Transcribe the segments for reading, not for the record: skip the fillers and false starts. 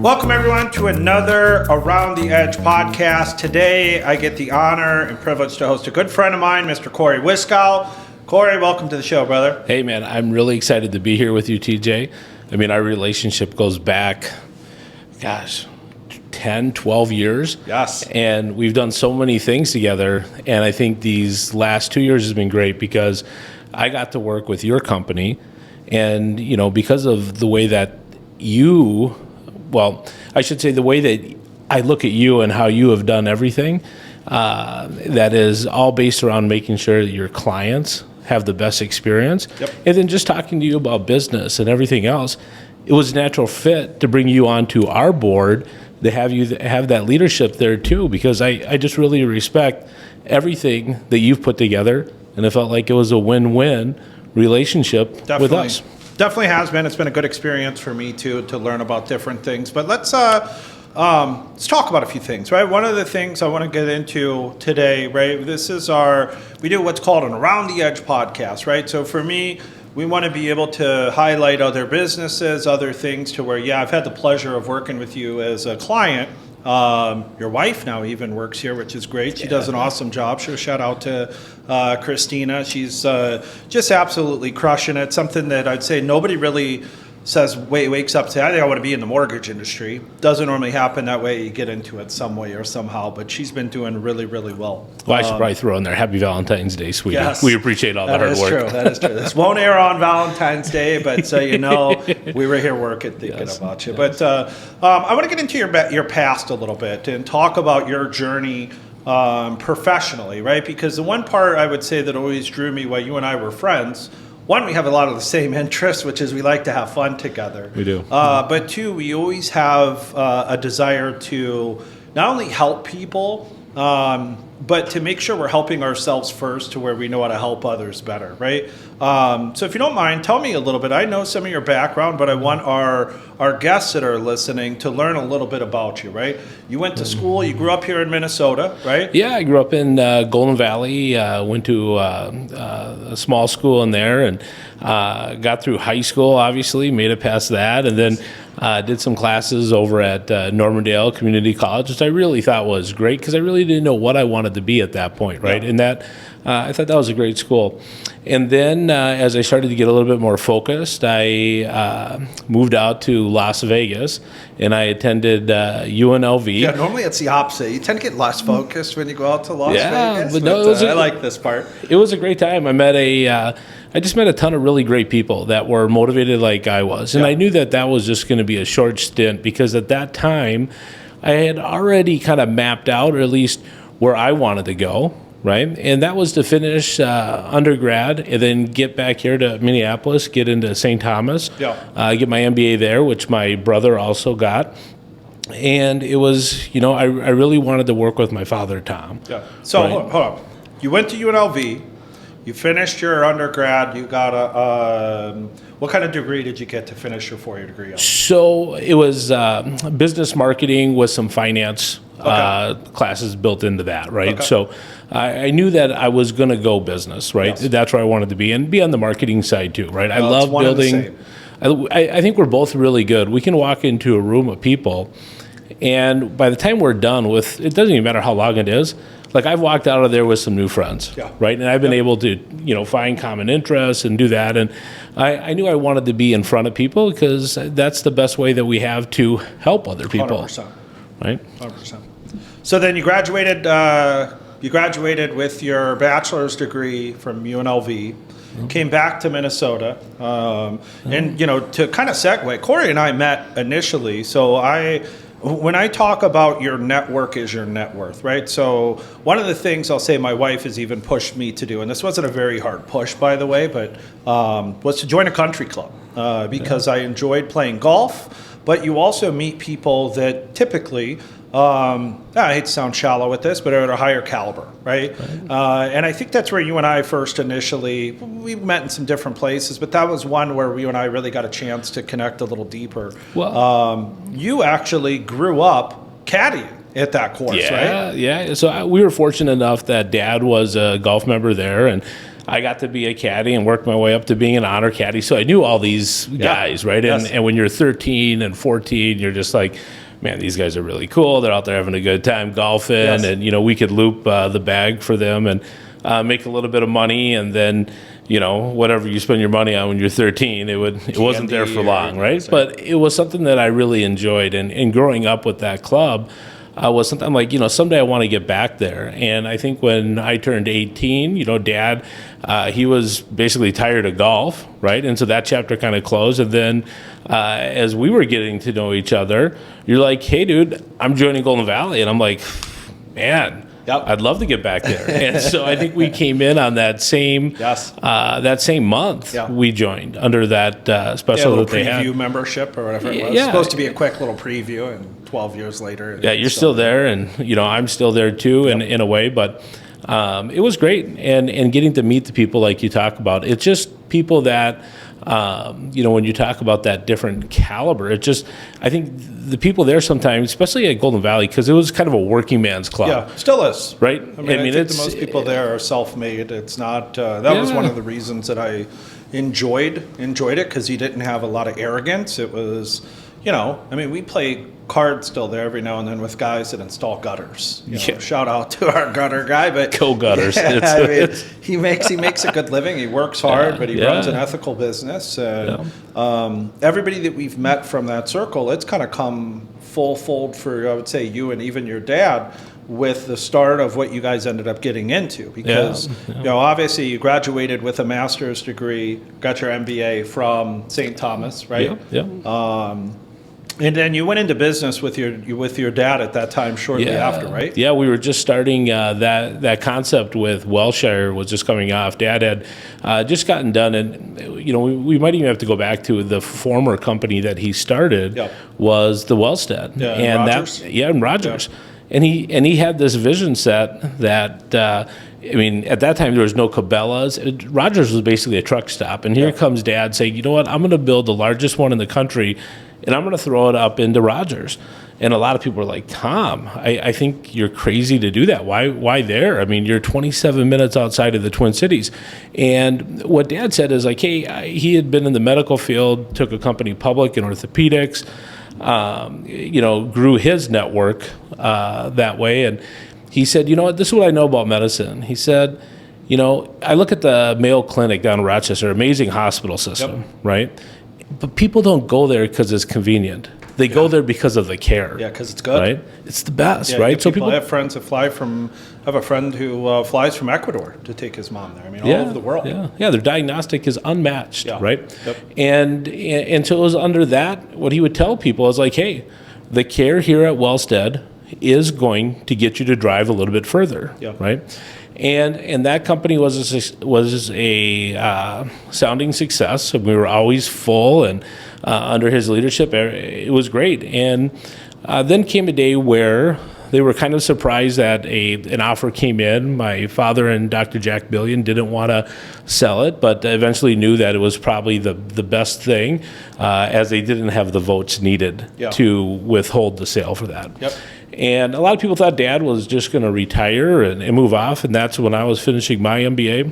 Welcome, everyone, to another Around the Edge podcast. Today, I get the honor and privilege to host a good friend of mine, Mr. Cory Wiskow. Cory, welcome to the show, brother. Hey, man, I'm really excited to be here with you, TJ. I mean, our relationship goes back, 10, 12 years. Yes. And we've done so many things together. And I think these last 2 years has been great because I got to work with your company. And, you know, because of the way that the way that I look at you and how you have done everything, that is all based around making sure that your clients have the best experience. Yep. And then just talking to you about business and everything else, it was a natural fit to bring you onto our board, to have you have that leadership there too, because I just really respect everything that you've put together, and it felt like it was a win-win relationship with us. Definitely has been. It's been a good experience for me too, to learn about different things. But let's talk about a few things, right? One of the things I want to get into today, right? We do what's called an Around the Edge podcast, right? So for me, we want to be able to highlight other businesses, other things to where, I've had the pleasure of working with you as a client. Your wife now even works here, which is great. She does an awesome job. So shout out to Christina. She's just absolutely crushing it. Something that I'd say nobody really wakes up to say, I think I want to be in the mortgage industry. Doesn't normally happen that way. You get into it some way or somehow, but she's been doing really, really well. Well, I should probably throw in there, Happy Valentine's Day, sweetie. Yes, we appreciate all the hard work. That is true. This won't air on Valentine's Day, but so you know, we were here working, thinking about you. Yes. But I want to get into your past a little bit and talk about your journey professionally, right? Because the one part I would say that always drew me while you and I were friends, one, we have a lot of the same interests, which is we like to have fun together. We do. But two, we always have a desire to not only help people, but to make sure we're helping ourselves first to where we know how to help others better, right? So if you don't mind, tell me a little bit. I know some of your background, but I want our guests that are listening to learn a little bit about you, right? You went to school, you grew up here in Minnesota, right? Yeah, I grew up in Golden Valley, went to a small school in there, and got through high school, obviously, made it past that, and then did some classes over at Normandale Community College, which I really thought was great because I really didn't know what I wanted to be at that point, right? Yeah. And that I thought that was a great school. And then as I started to get a little bit more focused, I moved out to Las Vegas, and I attended UNLV. Yeah, normally it's the opposite. You tend to get less focused when you go out to Las Vegas. But no, I like this part. It was a great time. I just met a ton of really great people that were motivated like I was. And I knew that was just going to be a short stint because at that time, I had already kind of mapped out, or at least where I wanted to go, right? And that was to finish undergrad and then get back here to Minneapolis, get into St. Thomas, get my MBA there, which my brother also got. And it was, I really wanted to work with my father, Tom. Yeah. So hold on. You went to UNLV. You finished your undergrad. You got what kind of degree did you get to finish your 4-year degree on? So it was business marketing with some finance classes built into that, right? Okay. So I knew that I was going to go business, right? Yes. That's where I wanted to be, and be on the marketing side too, right? I love building. I think we're both really good. We can walk into a room of people, and by the time we're done with, it doesn't even matter how long it is. Like I've walked out of there with some new friends, right? And I've been able to, find common interests and do that. And I knew I wanted to be in front of people because that's the best way that we have to help other people, 100%. Right? 100%. So then you graduated. You graduated with your bachelor's degree from UNLV. Came back to Minnesota, and to kind of segue, Cory and I met initially. So when I talk about your network is your net worth, right? So one of the things I'll say my wife has even pushed me to do, and this wasn't a very hard push, by the way, but was to join a country club because I enjoyed playing golf. But you also meet people that typically, I hate to sound shallow with this, but are at a higher caliber, right? And I think that's where you and I first initially, we met in some different places, but that was one where you and I really got a chance to connect a little deeper. Well, you actually grew up caddying at that course, right? Yeah. So we were fortunate enough that Dad was a golf member there, and I got to be a caddy and worked my way up to being an honor caddy. So I knew all these guys, right? Yes. And when you're 13 and 14, you're just like, man, these guys are really cool. They're out there having a good time golfing, and we could loop the bag for them and make a little bit of money, and then whatever you spend your money on when you're 13, it wasn't there for long, right? But it was something that I really enjoyed, and growing up with that club was something I'm like, someday I want to get back there. And I think when I turned 18, Dad, he was basically tired of golf, right? And so that chapter kind of closed. And then as we were getting to know each other, you're like, hey, dude, I'm joining Golden Valley. And I'm like, man, I'd love to get back there. And so I think we came in on that same month. We joined under that special that they had. Preview membership or whatever it was. It's supposed to be a quick little preview, and 12 years later. Yeah, you're still there, and I'm still there too, in a way. But it was great, and getting to meet the people like you talk about. It's just people that. When you talk about that different caliber, I think the people there sometimes, especially at Golden Valley, because it was kind of a working man's club. Yeah, still is. Right? I think the most people there are self-made. It's not, that was one of the reasons that I enjoyed it, because you didn't have a lot of arrogance. It was, we play cards still there every now and then with guys that install gutters. Shout out to our gutter guy, but gutters. He makes a good living. He works hard, but he runs an ethical business. Everybody that we've met from that circle, it's kind of come full fold for, I would say, you and even your dad, with the start of what you guys ended up getting into, because obviously you graduated with a master's degree, got your MBA from St. Thomas, right? And then you went into business with your dad at that time, shortly after, right? Yeah, we were just starting that concept with Wellshire was just coming off. Dad had just gotten done, and we might even have to go back to the former company that he started was the Wellstead, and Rogers. And Rogers. Yeah. And he had this vision set that, at that time there was no Cabela's. Rogers was basically a truck stop. And here comes Dad saying, you know what, I'm going to build the largest one in the country, and I'm going to throw it up into Rogers. And a lot of people are like, Tom, I think you're crazy to do that. Why there? You're 27 minutes outside of the Twin Cities. And what Dad said is like, hey, he had been in the medical field, took a company public in orthopedics, grew his network that way. And he said, you know what, this is what I know about medicine. He said, I look at the Mayo Clinic down in Rochester, amazing hospital system, right? But people don't go there because it's convenient. They go there because of the care. Yeah, because it's good. Right? It's the best, right? So people have friends that fly from. I have a friend who flies from Ecuador to take his mom there. All over the world. Yeah. Their diagnostic is unmatched, right? Yep. And so it was under that. What he would tell people is like, hey, the care here at Wellstead is going to get you to drive a little bit further, right? And that company was a sounding success. We were always full, and under his leadership, it was great. And then came a day where they were kind of surprised that an offer came in. My father and Dr. Jack Billion didn't want to sell it, but eventually knew that it was probably the best thing, as they didn't have the votes needed to withhold the sale for that. And a lot of people thought Dad was just going to retire and move off, and that's when I was finishing my MBA.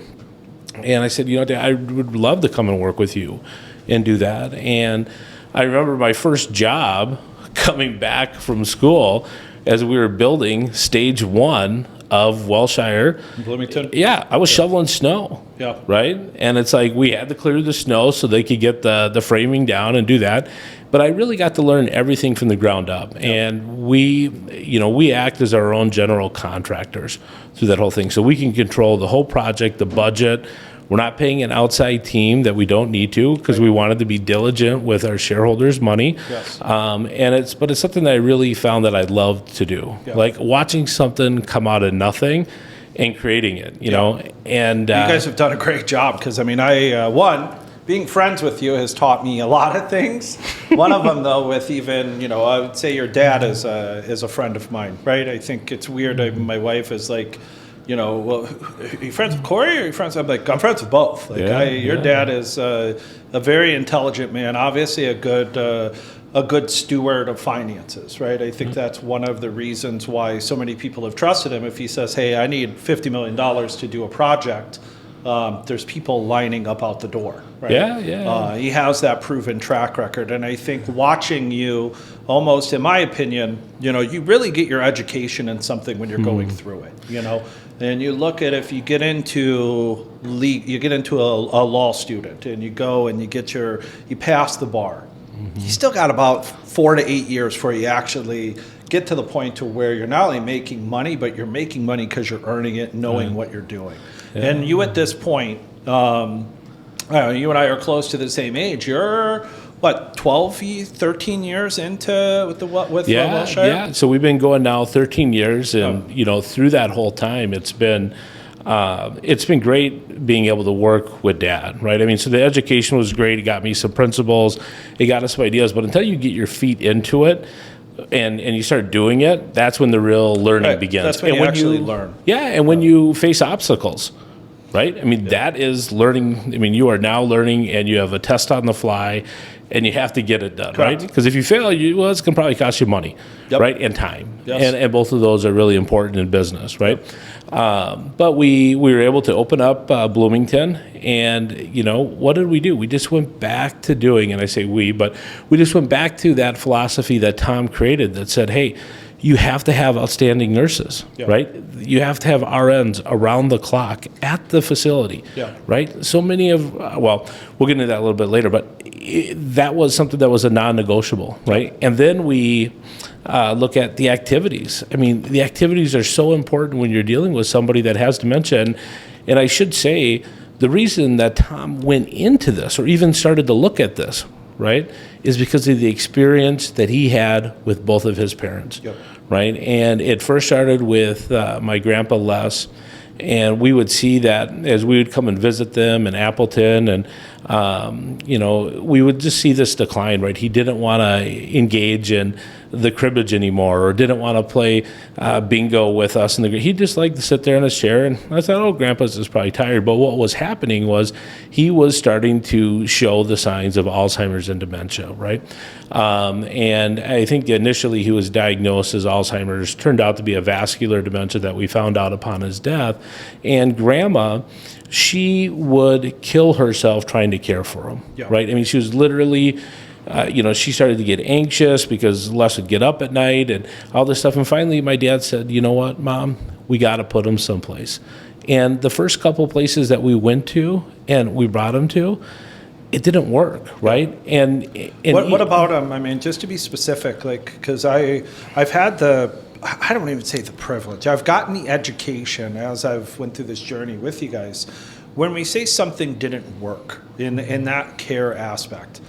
And I said, Dad, I would love to come and work with you and do that. And I remember my first job coming back from school as we were building stage 1 of Wellshire. Bloomington? Yeah, I was shoveling snow. Right? And it's like we had to clear the snow so they could get the framing down and do that. But I really got to learn everything from the ground up. And we act as our own general contractors through that whole thing. So we can control the whole project, the budget. We're not paying an outside team that we don't need to, because we wanted to be diligent with our shareholders' money. But it's something that I really found that I loved to do. Like watching something come out of nothing and creating it, And you guys have done a great job, because being friends with you has taught me a lot of things. One of them, though, with even, I would say your dad is a friend of mine, right? I think it's weird. My wife is like, well, are you friends with Cory, or are you friends? I'm like, I'm friends with both. Your dad is a very intelligent man, obviously a good steward of finances, right? I think that's one of the reasons why so many people have trusted him. If he says, hey, I need $50 million to do a project, there's people lining up out the door, right? Yeah. He has that proven track record. And I think watching you, almost, in my opinion, you really get your education in something when you're going through it, And you look at, if you get into a law student and you go and you pass the bar, you still got about 4 to 8 years before you actually get to the point to where you're not only making money, but you're making money because you're earning it, knowing what you're doing. Yeah. And you at this point, you and I are close to the same age. You're, 13 years into with Wilshire? Yeah. So we've been going now 13 years, and through that whole time, it's been great being able to work with Dad, right? I mean, so the education was great. It got me some principles. It got us some ideas. But until you get your feet into it and you start doing it, that's when the real learning begins. That's when you actually learn. Yeah, and when you face obstacles, right? I mean, that is learning. I mean, you are now learning, and you have a test on the fly, and you have to get it done, right? Because if you fail, it's going to probably cost you money, right, and time. Yes. And both of those are really important in business, right? But we were able to open up Bloomington, and what did we do? We just went back to doing, and I say we, but we just went back to that philosophy that Tom created that said, hey, you have to have outstanding nurses, right? You have to have RNs around the clock at the facility, right? So many we'll get into that a little bit later, but that was something that was a non-negotiable, right? And then we look at the activities. I mean, the activities are so important when you're dealing with somebody that has dementia. And I should say, the reason that Tom went into this or even started to look at this, right, is because of the experience that he had with both of his parents, right? And it first started with my grandpa Les, and we would see that as we would come and visit them in Appleton, and we would just see this decline, right? He didn't want to engage in the cribbage anymore, or didn't want to play bingo with us. He just liked to sit there in his chair, and I thought, oh, Grandpa's just probably tired. But what was happening was he was starting to show the signs of Alzheimer's and dementia, right? And I think initially he was diagnosed as Alzheimer's, turned out to be a vascular dementia that we found out upon his death. And Grandma, she would kill herself trying to care for him, right? I mean, she was literally... she started to get anxious because Les would get up at night and all this stuff. And finally, my dad said, you know what, Mom, we got to put him someplace. And the first couple places that we went to and we brought him to, it didn't work, right? And what about him? I mean, just to be specific, because I've had I don't even say the privilege. I've gotten the education as I've went through this journey with you guys. When we say something didn't work in that care aspect,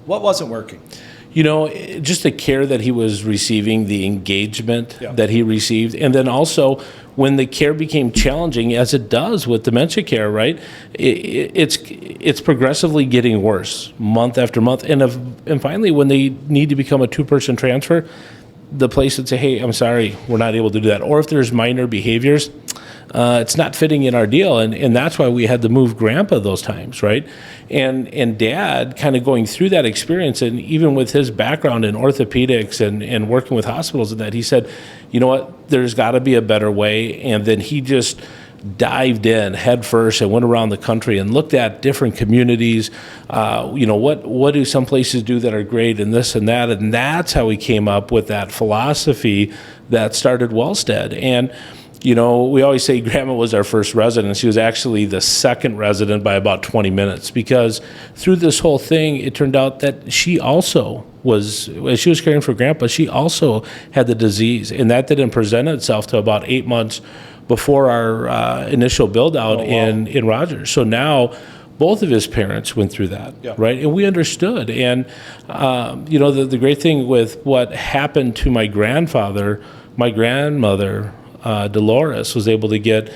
what wasn't working? Just the care that he was receiving, the engagement that he received, and then also when the care became challenging, as it does with dementia care, right? It's progressively getting worse month after month, and finally, when they need to become a 2-person transfer, the place would say, hey, I'm sorry, we're not able to do that. Or if there's minor behaviors, it's not fitting in our deal. And that's why we had to move Grandpa those times, right? And Dad kind of going through that experience, and even with his background in orthopedics and working with hospitals and that, he said, you know what, there's got to be a better way. And then he just dived in head first and went around the country and looked at different communities. What do some places do that are great, and this and that. And that's how we came up with that philosophy that started Wellstead. And we always say Grandma was our first resident. She was actually the second resident by about 20 minutes, because through this whole thing, it turned out that she also was, as she was caring for Grandpa, she also had the disease, and that didn't present itself to about 8 months before our initial build out in Rogers. So now both of his parents went through that, right? And we understood. And, the great thing with what happened to my grandfather, my grandmother, Dolores, was able to get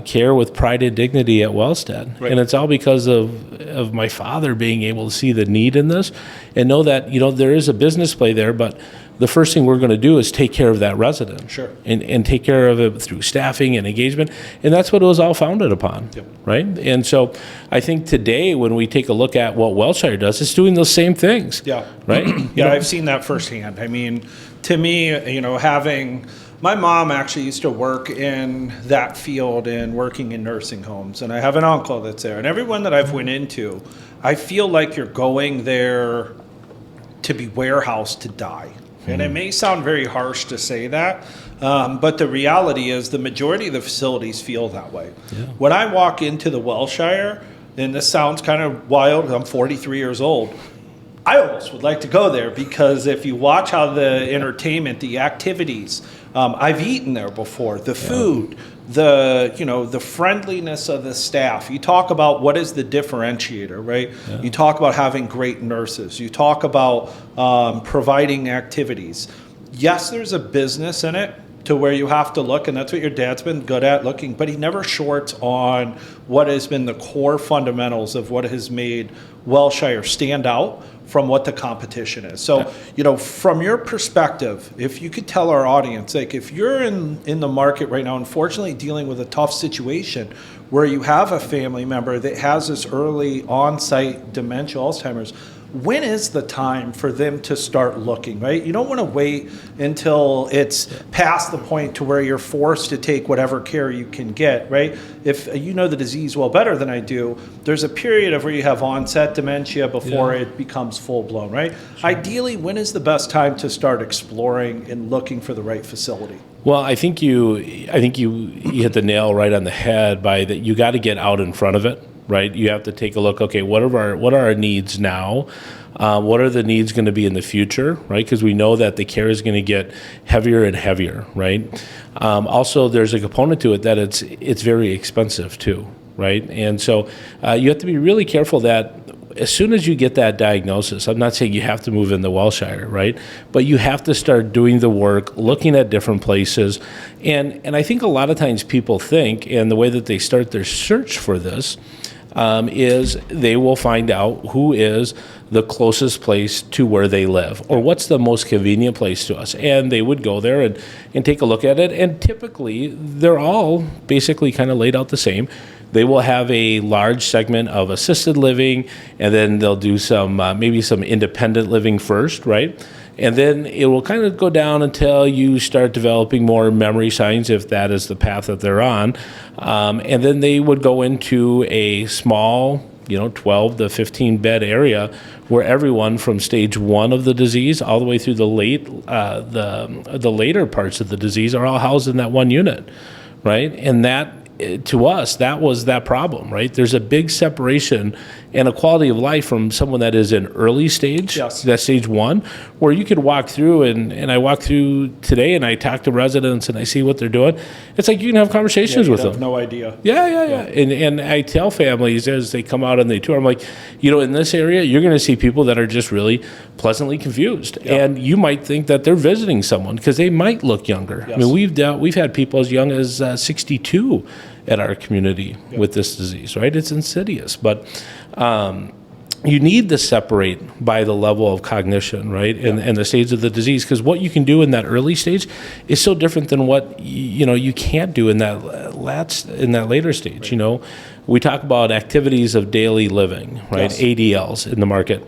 care with pride and dignity at Wellstead. Right. And it's all because of my father being able to see the need in this and know that, there is a business play there, but the first thing we're going to do is take care of that resident. Sure. And take care of it through staffing and engagement. And that's what it was all founded upon, right? And so I think today when we take a look at what Wilshire does, it's doing those same things. Yeah. Right? I've seen that firsthand. I mean, to me, having My mom actually used to work in that field and working in nursing homes, and I have an uncle that's there. And everyone that I've went into, I feel like you're going there to be warehoused to die. And it may sound very harsh to say that, but the reality is the majority of the facilities feel that way. Yeah. When I walk into the Welshire, and this sounds kind of wild, I'm 43 years old, I almost would like to go there, because if you watch how the entertainment, the activities, I've eaten there before, the food, the friendliness of the staff. You talk about what is the differentiator, right? Yeah. You talk about having great nurses. You talk about providing activities. Yes, there's a business in it to where you have to look, and that's what your dad's been good at, looking, but he never shorts on what has been the core fundamentals of what has made Welshire stand out from what the competition is. So, from your perspective, if you could tell our audience, like if you're in the market right now, unfortunately dealing with a tough situation where you have a family member that has this early on-site dementia, Alzheimer's, when is the time for them to start looking, right? You don't want to wait until it's past the point to where you're forced to take whatever care you can get, right? If you know the disease well better than I do, there's a period of where you have onset dementia before it becomes full-blown, right? Sure. Ideally, when is the best time to start exploring and looking for the right facility? Well, I think you hit the nail right on the head by that. You got to get out in front of it. Right, you have to take a look. Okay, what are our needs now? What are the needs going to be in the future? Right, because we know that the care is going to get heavier and heavier. Right. Also, there's a component to it that it's very expensive too. Right, and so you have to be really careful that as soon as you get that diagnosis, I'm not saying you have to move in the Welshire, right? But you have to start doing the work, looking at different places. And I think a lot of times people think, and the way that they start their search for this, is they will find out who is the closest place to where they live, or what's the most convenient place to us. And they would go there and take a look at it. And typically, they're all basically kind of laid out the same. They will have a large segment of assisted living, and then they'll do some maybe some independent living first, right? And then it will kind of go down until you start developing more memory signs, if that is the path that they're on. And then they would go into a small, 12 to 15 bed area where everyone from stage 1 of the disease all the way through the later parts of the disease are all housed in that one unit, right? And that, to us, that was that problem, right? There's a big separation and a quality of life from someone that is in early stage, that stage 1, where you could walk through, and I walk through today and I talk to residents and I see what they're doing. It's like you can have conversations with them. Have no idea. Yeah. And I tell families as they come out and they tour, I'm like, in this area, you're going to see people that are just really pleasantly confused. Yeah. And you might think that they're visiting someone because they might look younger. Yes. I mean, we've had people as young as 62 at our community with this disease, right? It's insidious, but you need to separate by the level of cognition, right, and the stage of the disease, because what you can do in that early stage is so different than what you can't do in that later stage. Right. We talk about activities of daily living, right? Yes. ADLs in the market.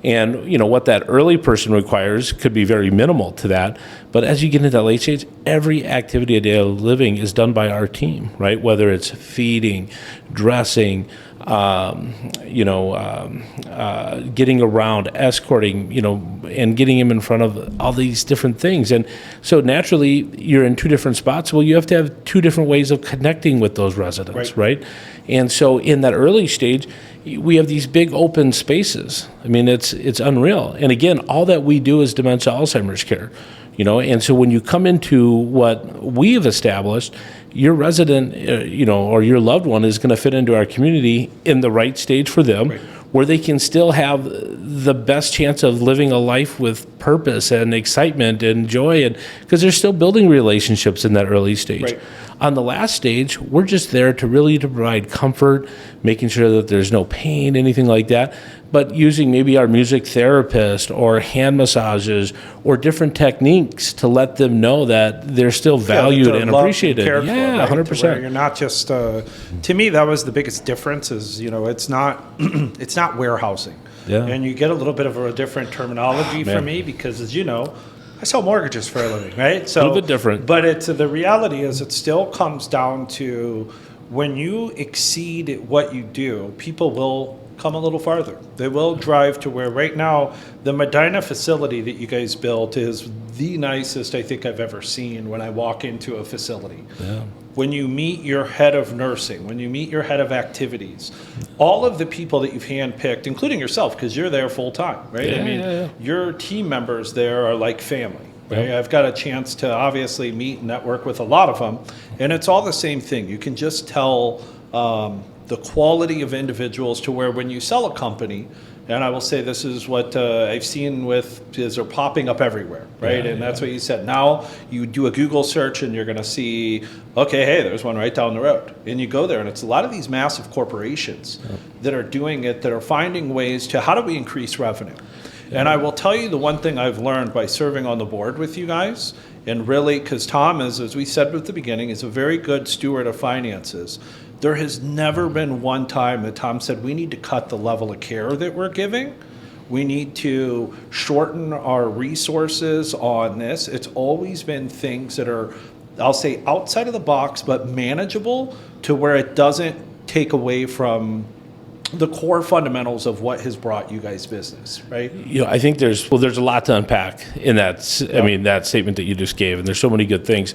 And what that early person requires could be very minimal to that. But as you get into that late stage, every activity of daily living is done by our team, right? Whether it's feeding, dressing, getting around, escorting, and getting him in front of all these different things. And so naturally, you're in two different spots. Well, you have to have two different ways of connecting with those residents, right? And so in that early stage, we have these big open spaces. I mean, it's unreal. And again, all that we do is dementia Alzheimer's care, and so when you come into what we've established, your resident, or your loved one is going to fit into our community in the right stage for them, where they can still have the best chance of living a life with purpose and excitement and joy, and because they're still building relationships in that early stage. Right. On the last stage, we're just there to provide comfort, making sure that there's no pain, anything like that, but using maybe our music therapist or hand massages or different techniques to let them know that they're still valued and appreciated. And cared for, right? 100%. You're not just, to me, that was the biggest difference is, it's not warehousing. Yeah. And you get a little bit of a different terminology from me because, as you know, I sell mortgages for a living, right? So A little bit different. But the reality is it still comes down to when you exceed what you do, people will come a little farther. They will drive to where right now the Medina facility that you guys built is the nicest I think I've ever seen when I walk into a facility. Yeah. When you meet your head of nursing, when you meet your head of activities, all of the people that you've handpicked, including yourself, because you're there full time, right? Yeah, Your team members there are like family, right? Yep. I've got a chance to obviously meet and network with a lot of them, and it's all the same thing. You can just tell the quality of individuals to where when you sell a company, and I will say this is what I've seen is they're popping up everywhere, right? Yeah, and that's what you said. Now you do a Google search and you're going to see, okay, hey, there's one right down the road. And you go there and it's a lot of these massive corporations that are doing it, that are finding ways to how do we increase revenue? And I will tell you the one thing I've learned by serving on the board with you guys, and really, because Tom is, as we said at the beginning, is a very good steward of finances. There has never been one time that Tom said, we need to cut the level of care that we're giving. We need to shorten our resources on this. It's always been things that are, I'll say, outside of the box, but manageable to where it doesn't take away from the core fundamentals of what has brought you guys business, right? I think there's a lot to unpack in that. I mean, that statement that you just gave, and there's so many good things.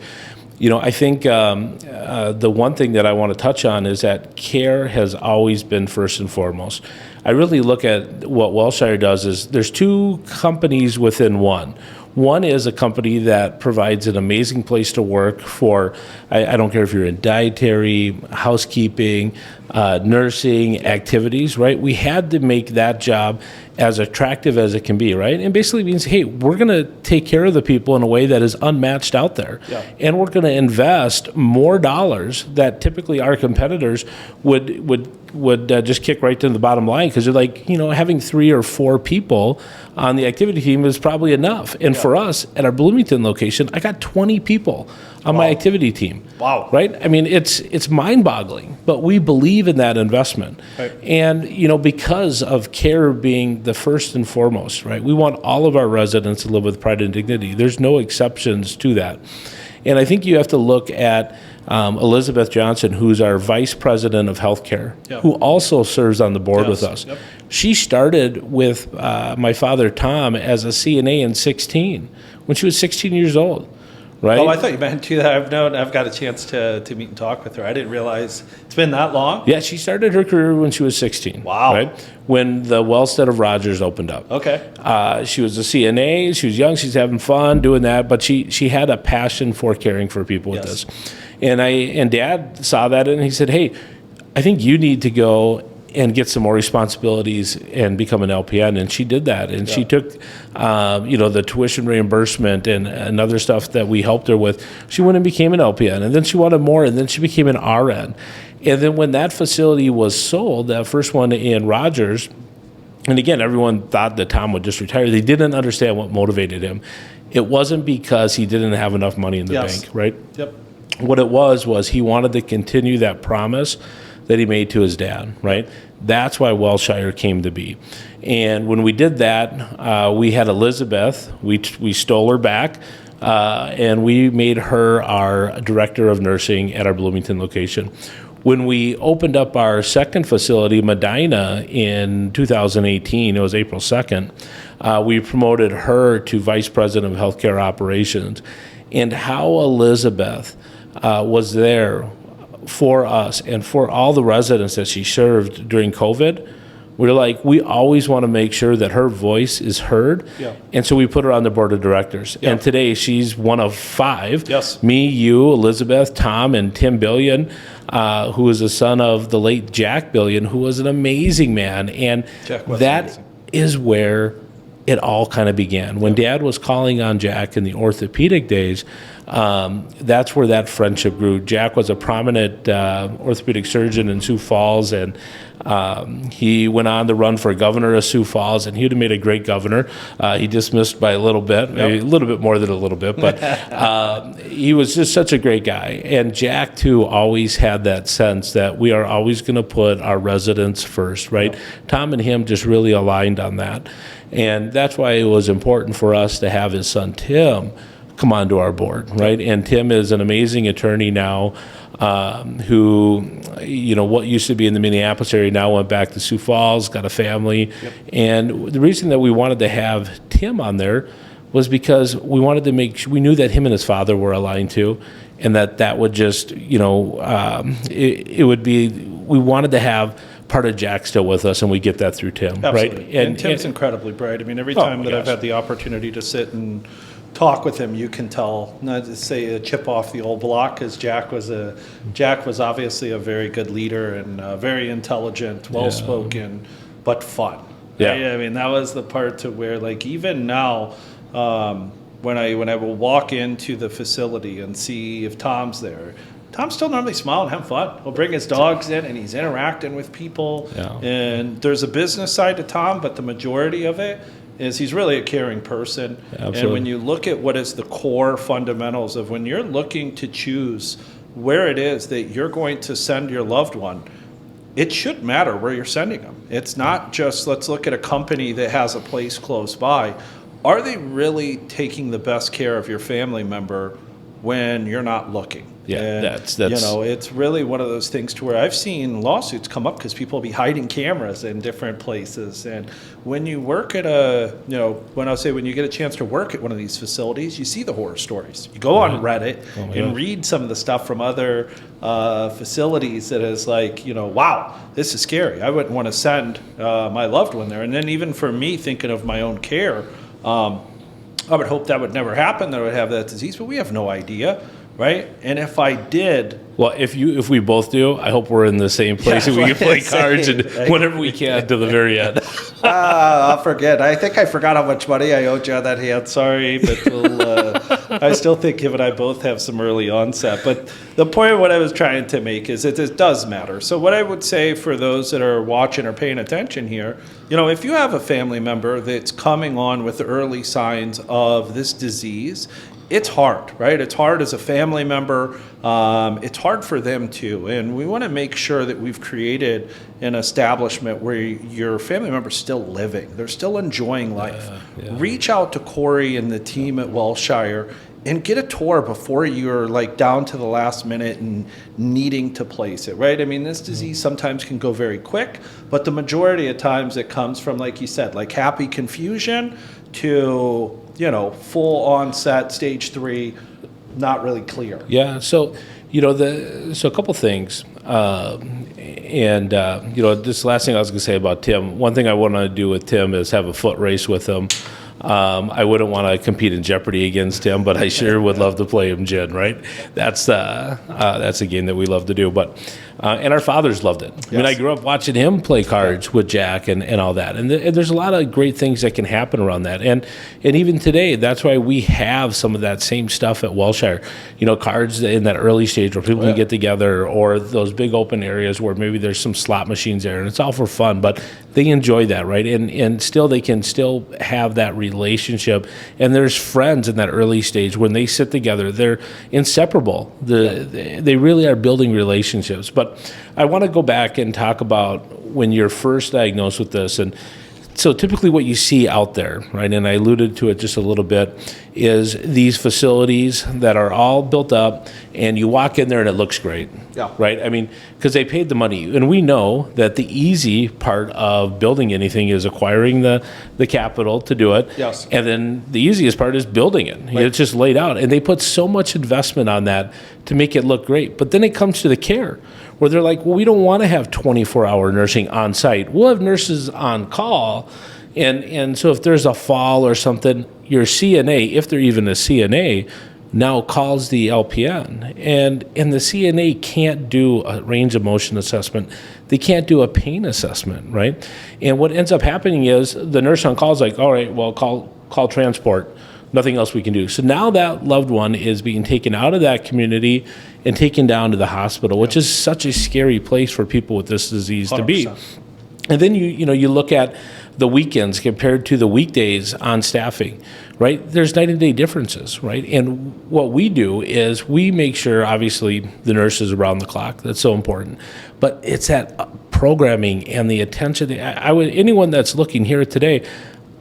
I think the one thing that I want to touch on is that care has always been first and foremost. I really look at what Wellshire does is there's two companies within one. One is a company that provides an amazing place to work for, I don't care if you're in dietary, housekeeping, nursing, activities, right? We had to make that job as attractive as it can be, right? And basically means, hey, we're going to take care of the people in a way that is unmatched out there. Yeah. And we're going to invest more dollars that typically our competitors would just kick right to the bottom line because they're like, having 3 or 4 people on the activity team is probably enough. And for us at our Bloomington location, I got 20 people on my activity team. Wow. Right? I mean, it's mind-boggling, but we believe in that investment. Right. And, because of care being the first and foremost, right? We want all of our residents to live with pride and dignity. There's no exceptions to that. And I think you have to look at Elizabeth Johnson, who's our Vice President of Healthcare, who also serves on the board with us. Yep. She started with my father, Tom, as a CNA in 16, when she was 16 years old, right? Oh, I thought you meant to that. I've got a chance to meet and talk with her. I didn't realize it's been that long. Yeah, she started her career when she was 16. Wow. Right? When the Wellstead of Rogers opened up. Okay. She was a CNA. She was young. She's having fun doing that. But she had a passion for caring for people with this. And Dad saw that and he said, hey, I think you need to go and get some more responsibilities and become an LPN. And she did that. And she took, the tuition reimbursement and other stuff that we helped her with. She went and became an LPN. And then she wanted more. And then she became an RN. And then when that facility was sold, that first one in Rogers, and again, everyone thought that Tom would just retire. They didn't understand what motivated him. It wasn't because he didn't have enough money in the bank, right? Yep. What it was he wanted to continue that promise that he made to his dad, right? That's why Wellshire came to be. And when we did that, we had Elizabeth. We stole her back, and we made her our director of nursing at our Bloomington location. When we opened up our second facility, Medina, in 2018, it was April 2nd, we promoted her to Vice President of Healthcare Operations. And how Elizabeth was there for us and for all the residents that she served during COVID, we always want to make sure that her voice is heard. Yeah. And so we put her on the board of directors. Yeah. And today she's one of 5. Yes. Me, you, Elizabeth, Tom, and Tim Billion, who is the son of the late Jack Billion, who was an amazing man. And that amazing. Is where it all kind of began. When Dad was calling on Jack in the orthopedic days, that's where that friendship grew. Jack was a prominent orthopedic surgeon in Sioux Falls, and he went on to run for governor of Sioux Falls, and he would have made a great governor. He dismissed by a little bit, maybe a little bit more than a little bit, but he was just such a great guy. And Jack, too, always had that sense that we are always going to put our residents first, right? Tom and him just really aligned on that. And that's why it was important for us to have his son, Tim, come onto our board, right? And Tim is an amazing attorney now, who, what used to be in the Minneapolis area now went back to Sioux Falls, got a family. Yep. And the reason that we wanted to have Tim on there was because we wanted to make sure, we knew that him and his father were aligned too, and that would just, it would be, we wanted to have part of Jack still with us, and we get that through Tim, Absolutely. right? And Tim's incredibly bright. I mean, every time that I've had the opportunity to sit and talk with him, you can tell, not to say a chip off the old block, because Jack was obviously a very good leader and very intelligent, well-spoken, but fun. Yeah. Right? I mean, that was the part to where, like, even now, when I will walk into the facility and see if Tom's there, Tom's still normally smiling and having fun. He'll bring his dogs in and he's interacting with people. Yeah. And there's a business side to Tom, but the majority of it is he's really a caring person. Absolutely. And when you look at what is the core fundamentals of when you're looking to choose where it is that you're going to send your loved one, it should matter where you're sending them. It's not just, let's look at a company that has a place close by. Are they really taking the best care of your family member when you're not looking? Yeah, and, that's it's really one of those things to where I've seen lawsuits come up because people will be hiding cameras in different places. And when you work at when you get a chance to work at one of these facilities, you see the horror stories. You go on Reddit and read some of the stuff from other facilities that is like, wow, this is scary. I wouldn't want to send my loved one there. And then even for me, thinking of my own care, I would hope that would never happen, that I would have that disease, but we have no idea, right? And if I did... Well, if we both do, I hope we're in the same place and we can play cards and whatever we can to the very end. I'll forget. I think I forgot how much money I owed you on that hand. Sorry, but I still think him and I both have some early onset. But the point of what I was trying to make is that it does matter. So what I would say for those that are watching or paying attention here, if you have a family member that's coming on with the early signs of this disease, it's hard, right? It's hard as a family member. It's hard for them too. And we want to make sure that we've created an establishment where your family member's still living. They're still enjoying life. Yeah. Reach out to Cory and the team at Wilshire and get a tour before you're like down to the last minute and needing to place it, right? I mean, this disease sometimes can go very quick, but the majority of times it comes from, like you said, like happy confusion to, full onset, stage 3, not really clear. Yeah. So, so a couple things. This last thing I was going to say about Tim, one thing I want to do with Tim is have a foot race with him. I wouldn't want to compete in Jeopardy against him, but I sure would love to play him gin, right? That's a game that we love to do. But and our fathers loved it. Yes. I mean, I grew up watching him play cards with Jack and all that. And there's a lot of great things that can happen around that. And even today, that's why we have some of that same stuff at Wilshire. Cards in that early stage where people can get together, or those big open areas where maybe there's some slot machines there, and it's all for fun. But they enjoy that, right? And still, they can still have that relationship. And there's friends in that early stage when they sit together, they're inseparable. They really are building relationships. But I want to go back and talk about when you're first diagnosed with this. And so typically what you see out there, right, and I alluded to it just a little bit, is these facilities that are all built up, and you walk in there and it looks great, right? I mean, because they paid the money. And we know that the easy part of building anything is acquiring the capital to do it. Yes. And then the easiest part is building it. Right. It's just laid out. And they put so much investment on that to make it look great. But then it comes to the care, where they're like, well, we don't want to have 24-hour nursing on site. We'll have nurses on call. And so if there's a fall or something, your CNA, if they're even a CNA, now calls the LPN. And the CNA can't do a range of motion assessment. They can't do a pain assessment, right? And what ends up happening is the nurse on call is like, all right, well, call transport. Nothing else we can do. So now that loved one is being taken out of that community and taken down to the hospital, which is such a scary place for people with this disease 100%. To be. And then you look at the weekends compared to the weekdays on staffing, right? There's night and day differences, right? And what we do is we make sure, obviously, the nurse is around the clock. That's so important. But it's that programming and the attention. Anyone that's looking here today,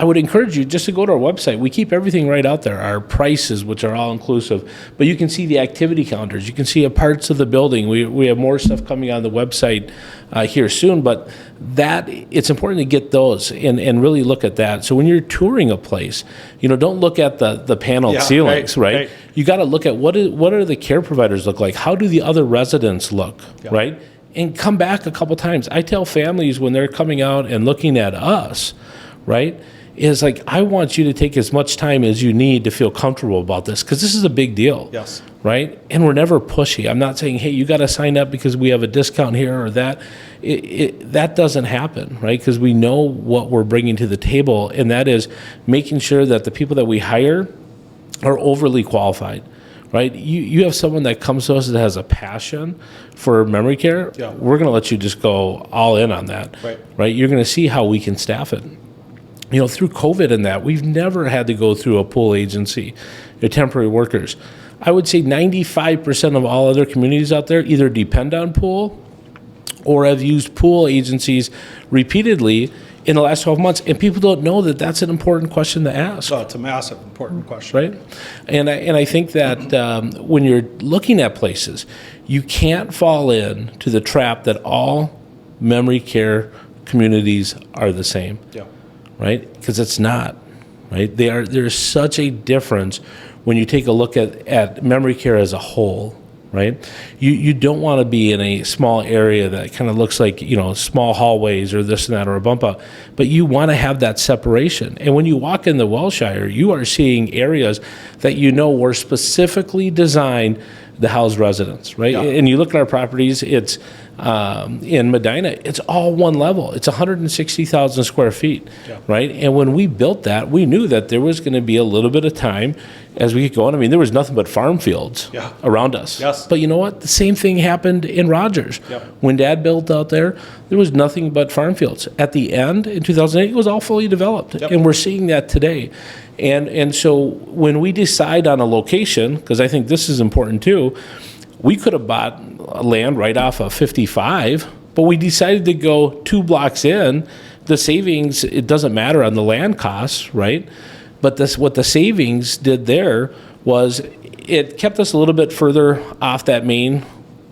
I would encourage you just to go to our website. We keep everything right out there, our prices, which are all inclusive. But you can see the activity calendars. You can see parts of the building. We have more stuff coming on the website here soon. But it's important to get those and really look at that. So when you're touring a place, don't look at the paneled ceilings, right? You got to look at what are the care providers look like? How do the other residents look, right? And come back a couple times. I tell families when they're coming out and looking at us, right, is like, I want you to take as much time as you need to feel comfortable about this, because this is a big deal. Yes. Right? And we're never pushy. I'm not saying, hey, you got to sign up because we have a discount here or that. That doesn't happen, right? Because we know what we're bringing to the table, and that is making sure that the people that we hire are overly qualified. Right? You have someone that comes to us that has a passion for memory care. Yeah. We're going to let you just go all in on that. Right? You're going to see how we can staff it. Through COVID and that, we've never had to go through a pool agency, temporary workers. I would say 95% of all other communities out there either depend on pool or have used pool agencies repeatedly in the last 12 months, and people don't know that that's an important question to ask. Oh, it's a massive important question. Right? And I think that when you're looking at places, you can't fall into the trap that all memory care communities are the same. Yeah. Right? Because it's not. Right? There's such a difference when you take a look at memory care as a whole. Right? You don't want to be in a small area that kind of looks like, small hallways or this and that or a bump out, but you want to have that separation. And when you walk in the Wilshire, you are seeing areas that were specifically designed to house residents, right? Yeah. And you look at our properties, it's in Medina, it's all one level. It's 160,000 square feet, right? And when we built that, we knew that there was going to be a little bit of time as we get going. I mean, there was nothing but farm fields around us. Yes. But you know what? The same thing happened in Rogers. Yep. When Dad built out there was nothing but farm fields. At the end, in 2008, it was all fully developed. Yep. And we're seeing that today. And so when we decide on a location, because I think this is important too, we could have bought land right off of 55, but we decided to go 2 blocks in. The savings, it doesn't matter on the land costs, right? But what the savings did there was it kept us a little bit further off that main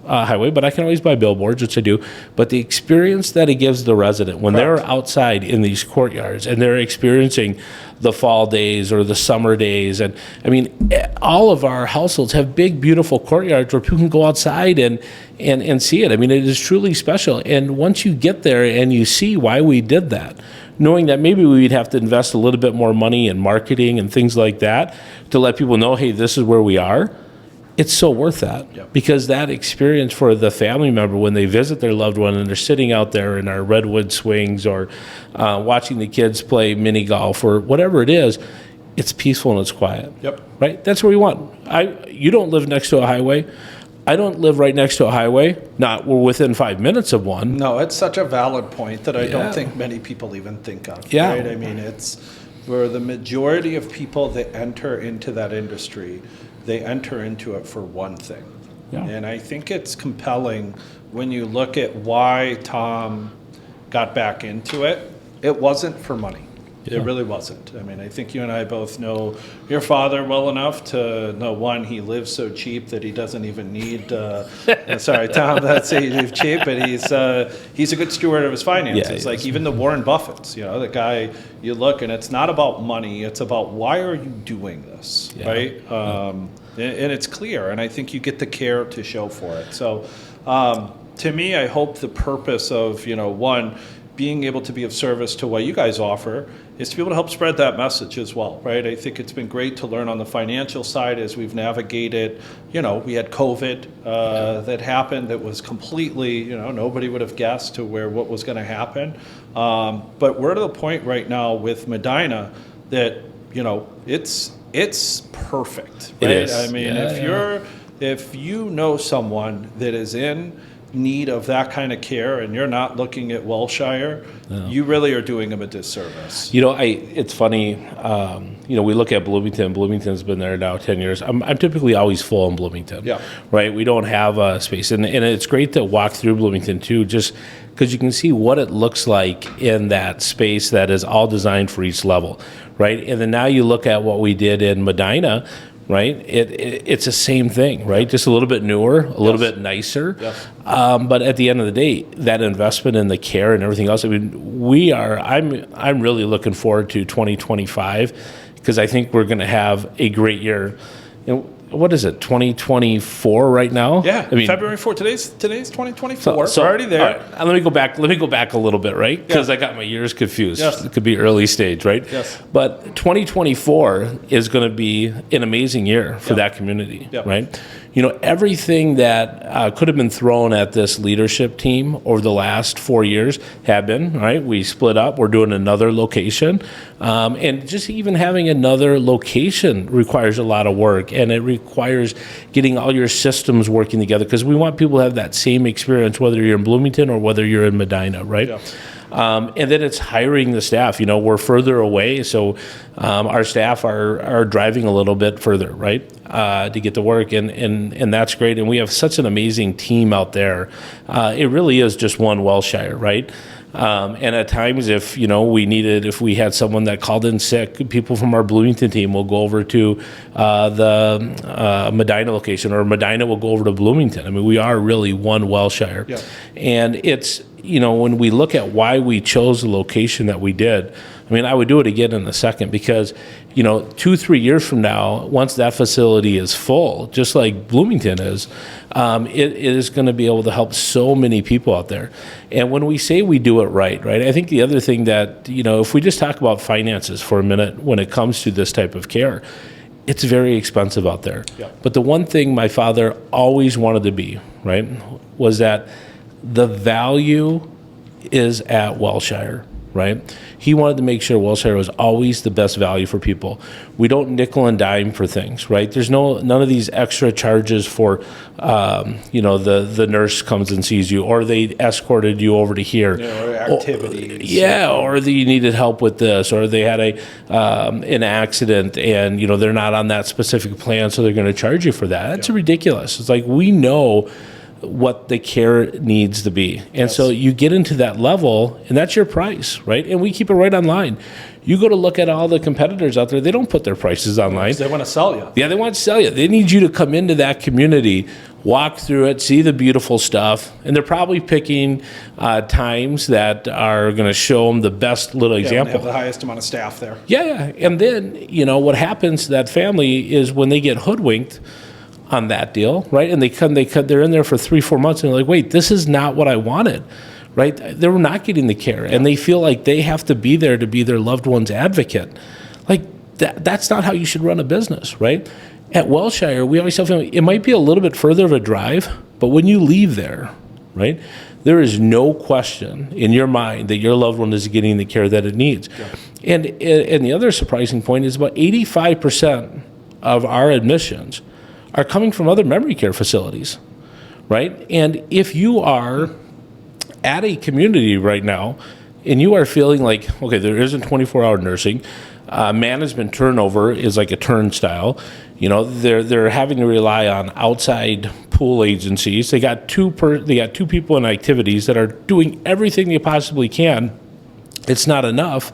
highway, but I can always buy billboards, which I do. But the experience that it gives the resident when they're outside in these courtyards and they're experiencing the fall days or the summer days, and I mean, all of our households have big, beautiful courtyards where people can go outside and see it. I mean, it is truly special. And once you get there and you see why we did that, knowing that maybe we'd have to invest a little bit more money in marketing and things like that to let people know, hey, this is where we are, it's so worth that. Yep. Because that experience for the family member when they visit their loved one and they're sitting out there in our redwood swings or watching the kids play mini golf or whatever it is, it's peaceful and it's quiet. Yep. Right? That's what we want. You don't live next to a highway. I don't live right next to a highway. We're within 5 minutes of one. No, it's such a valid point that I don't think many people even think of. Yeah. Right? I mean, it's where the majority of people that enter into that industry, they enter into it for one thing. Yeah. And I think it's compelling when you look at why Tom got back into it. It wasn't for money. It really wasn't. I mean, I think you and I both know your father well enough to know, one, he lives so cheap that he doesn't even need, sorry, Tom, that's say you live cheap, but he's a good steward of his finances. Like even the Warren Buffetts, the guy, you look and it's not about money, it's about why are you doing this, right? And it's clear, and I think you get the care to show for it. So to me, I hope the purpose of, one, being able to be of service to what you guys offer is to be able to help spread that message as well, right? I think it's been great to learn on the financial side as we've navigated, we had COVID that happened that was completely, nobody would have guessed to what was going to happen. But we're to the point right now with Medina that, it's perfect, right? It is. I mean, if you know someone that is in need of that kind of care and you're not looking at Wilshire, you really are doing them a disservice. It's funny, we look at Bloomington. Bloomington's been there now 10 years. I'm typically always full in Bloomington, right? We don't have a space. And it's great to walk through Bloomington too, just because you can see what it looks like in that space that is all designed for each level, right? And then now you look at what we did in Medina, right? It's the same thing, right? Just a little bit newer, a little bit nicer. Yes. But at the end of the day, that investment in the care and everything else, I mean, I'm really looking forward to 2025 because I think we're going to have a great year. What is it, 2024 right now? Yeah, I mean, February 4th. Today's 2024. so We're already there. all right, let me go back. Let me go back a little bit, right? Because I got my years confused. Yes. It could be early stage, right? Yes. But 2024 is going to be an amazing year for that community, right? You know, everything that could have been thrown at this leadership team over the last 4 years have been, right? We split up. We're doing another location. And just even having another location requires a lot of work, and it requires getting all your systems working together because we want people to have that same experience, whether you're in Bloomington or whether you're in Medina, right? Yeah. And then it's hiring the staff. You know, we're further away, so our staff are driving a little bit further, right, to get to work, and that's great. And we have such an amazing team out there. It really is just one Welshire, right? And at times, if we had someone that called in sick, people from our Bloomington team will go over to the Medina location, or Medina will go over to Bloomington. I mean, we are really one Welshire. Yeah. And it's, when we look at why we chose the location that we did, I mean, I would do it again in a second because, 2-3 years from now, once that facility is full, just like Bloomington is, it is going to be able to help so many people out there. And when we say we do it right, I think the other thing that, if we just talk about finances for a minute when it comes to this type of care, it's very expensive out there. Yeah. But the one thing my father always wanted to be, right, was that the value is at Welshire, right? He wanted to make sure Welshire was always the best value for people. We don't nickel and dime for things, right? There's none of these extra charges for, the nurse comes and sees you, or they escorted you over to here. Or activities. Or you needed help with this, or they had an accident and, they're not on that specific plan, so they're going to charge you for that. That's ridiculous. It's like we know what the care needs to be. And so you get into that level, and that's your price, right? And we keep it right online. You go to look at all the competitors out there, they don't put their prices online. They want to sell you. Yeah, they want to sell you. They need you to come into that community, walk through it, see the beautiful stuff, and they're probably picking times that are going to show them the best little example. They have the highest amount of staff there. Yeah. And then, what happens to that family is when they get hoodwinked on that deal, right? And they're in there for 3-4 months and they're like, wait, this is not what I wanted, right? They're not getting the care, and they feel like they have to be there to be their loved one's advocate. Like that's not how you should run a business, right? At Welshire, we always tell family, it might be a little bit further of a drive, but when you leave there, right, there is no question in your mind that your loved one is getting the care that it needs. Yeah. And the other surprising point is about 85% of our admissions are coming from other memory care facilities, right? And if you are at a community right now and you are feeling like, okay, there isn't 24-hour nursing, management turnover is like a turnstile, they're having to rely on outside pool agencies. They got two people in activities that are doing everything they possibly can. It's not enough,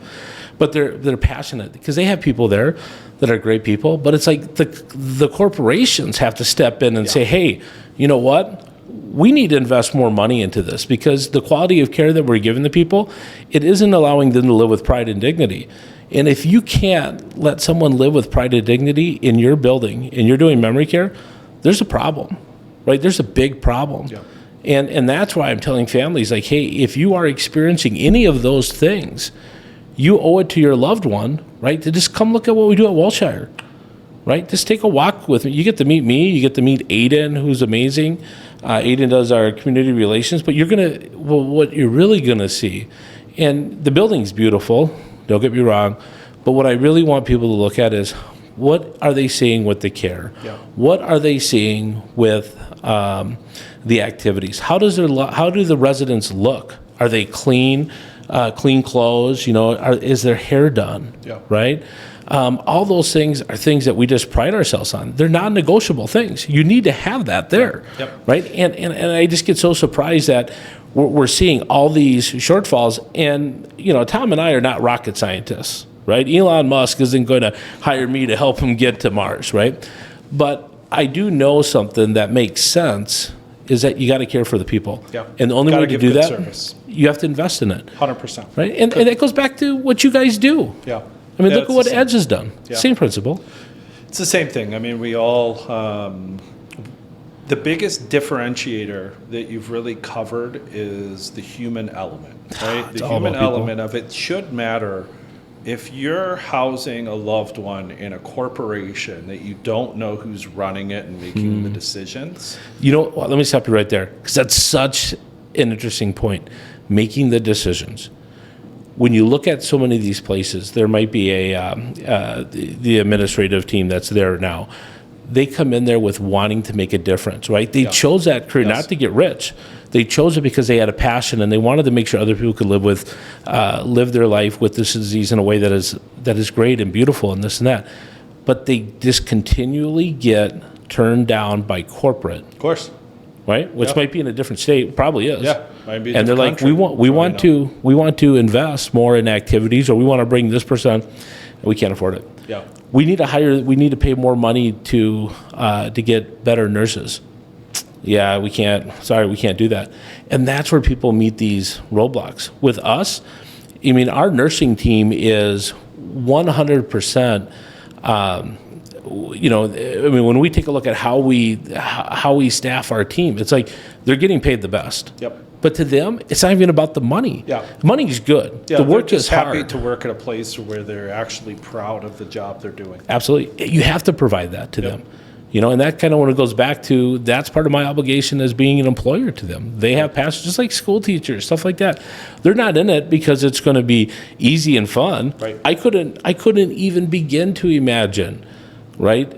but they're passionate because they have people there that are great people, but it's like the corporations have to step in and say, hey, you know what? We need to invest more money into this because the quality of care that we're giving the people, it isn't allowing them to live with pride and dignity. And if you can't let someone live with pride and dignity in your building and you're doing memory care, there's a problem, right? There's a big problem. Yeah. And that's why I'm telling families, like, hey, if you are experiencing any of those things, you owe it to your loved one, right, to just come look at what we do at Welshire, right? Just take a walk with me. You get to meet me. You get to meet Aiden, who's amazing. Aiden does our community relations. But what you're really going to see, and the building's beautiful, don't get me wrong, but what I really want people to look at is what are they seeing with the care? Yeah. What are they seeing with the activities? How do the residents look? Are they clean? Clean clothes, is their hair done, right? All those things are things that we just pride ourselves on. They're non-negotiable things. You need to have that there, right? And I just get so surprised that we're seeing all these shortfalls. And, Tom and I are not rocket scientists, right? Elon Musk isn't going to hire me to help him get to Mars, right? But I do know something that makes sense is that you got to care for the people. Yeah. And the only way to give do good that, service. you have to invest in it. 100%. Right? And that goes back to what you guys do. Yeah. I mean, Yeah, look at what Edge has done. Yeah. Same principle. It's the same thing. I mean, we all, the biggest differentiator that you've really covered is the human element, right? It's The all human about people. element of it should matter. If you're housing a loved one in a corporation that you don't know who's running it and making the decisions. Let me stop you right there, because that's such an interesting point. Making the decisions. When you look at so many of these places, there might be the administrative team that's there now. They come in there with wanting to make a difference, right? They chose that career not to get rich. They chose it because they had a passion and they wanted to make sure other people could live their life with this disease in a way that is great and beautiful and this and that. But they just continually get turned down by corporate. Of course. Right? Which might be in a different state, probably is. Yeah. Might be a and they're different like, country. we want to invest more in activities, or we want to bring this person on, and we can't afford it. Yeah. We need to pay more money to get better nurses. Yeah, we can't. Sorry, we can't do that. And that's where people meet these roadblocks. With us, I mean, our nursing team is 100%. When we take a look at how we staff our team, it's like they're getting paid the best. Yep. But to them, it's not even about the money. Yeah. Money is good. Yeah, the work they're is just happy hard. to work at a place where they're actually proud of the job they're doing. Absolutely. You have to provide that to them. And that kind of when it goes back to, that's part of my obligation as being an employer to them. They have passion, just like school teachers, stuff like that. They're not in it because it's going to be easy and fun. Right. I couldn't even begin to imagine, right,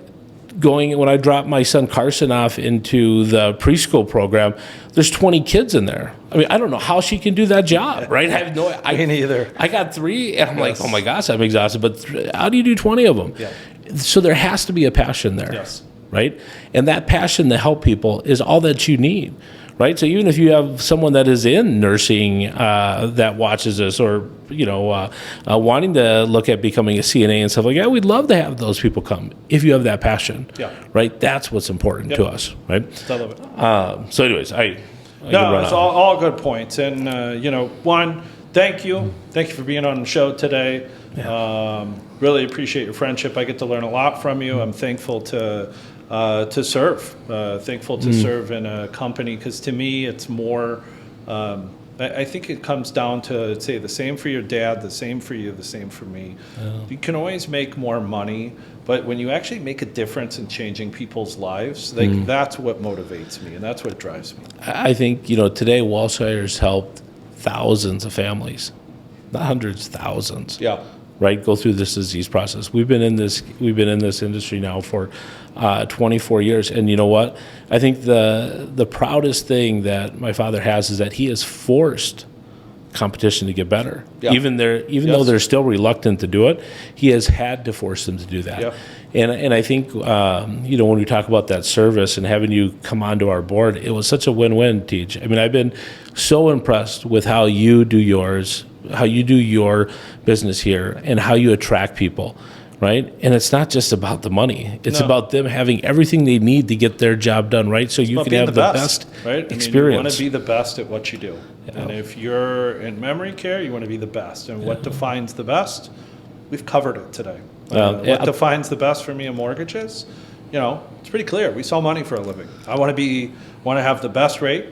when I dropped my son Carson off into the preschool program, there's 20 kids in there. I mean, I don't know how she can do that job, right? I have Me neither. I got 3, and I'm like, oh my gosh, I'm exhausted. But how do you do 20 of them? Yeah. So there has to be a passion there. Yes. Right? And that passion to help people is all that you need, right? So even if you have someone that is in nursing that watches this, or wanting to look at becoming a CNA and stuff like that, we'd love to have those people come if you have that passion. Yeah. Right? That's what's important to us, right? I love it. So anyways, No, it's all good points. And, one, thank you. Thank you for being on the show today. Yeah. Really appreciate your friendship. I get to learn a lot from you. I'm thankful to serve. Thankful to serve in a company, because to me it's more, I think it comes down to, say, the same for your dad, the same for you, the same for me. You can always make more money, but when you actually make a difference in changing people's lives, that's what motivates me, and that's what drives me. I think, today Walshire's helped thousands of families, not hundreds, thousands. Yeah. Right, go through this disease process. We've been in this industry now for 24 years, and you know what? I think the proudest thing that my father has is that he has forced competition to get better. Yeah. Even though they're still reluctant to do it, he has had to force them to do that. Yeah. And I think when we talk about that service and having you come onto our board, it was such a win-win, Teach. I mean, I've been so impressed with how you do your business here and how you attract people, right? And it's not just about the money. It's about them having everything they need to get their job done, right? So you can have the best right? experience. I mean, you want to be the best at what you do. Yeah. And if you're in memory care, you want to be the best. And what defines the best? We've covered it today. What defines the best for me in mortgages? It's pretty clear. We sell money for a living. I want to have the best rate,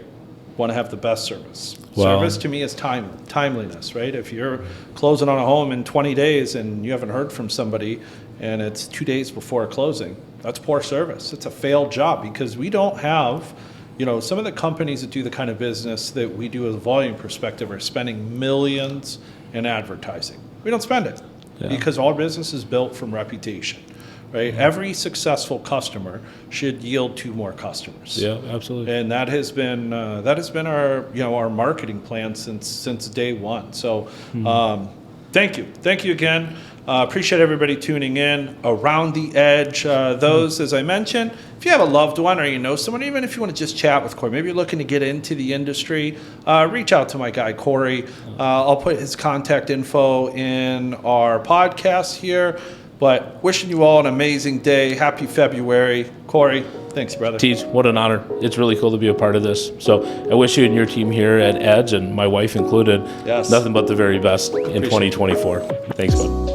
want to have the best service. Well, service to me is timeliness, right? If you're closing on a home in 20 days and you haven't heard from somebody and it's 2 days before closing, that's poor service. It's a failed job, because we don't have, some of the companies that do the kind of business that we do as a volume perspective are spending millions in advertising. We don't spend it because our business is built from reputation. Right? Every successful customer should yield 2 more customers. Yeah, absolutely. And that has been our our marketing plan since day one. So thank you again. Appreciate everybody tuning in. Around the Edge, those, as I mentioned, if you have a loved one or you know someone, even if you want to just chat with Cory, maybe you're looking to get into the industry, reach out to my guy, Cory. I'll put his contact info in our podcast here. But wishing you all an amazing day. Happy February. Cory, thanks, brother. Teach, what an honor. It's really cool to be a part of this. So I wish you and your team here at Edge, and my wife included, Yes. nothing but the very best in 2024. Thanks, bud.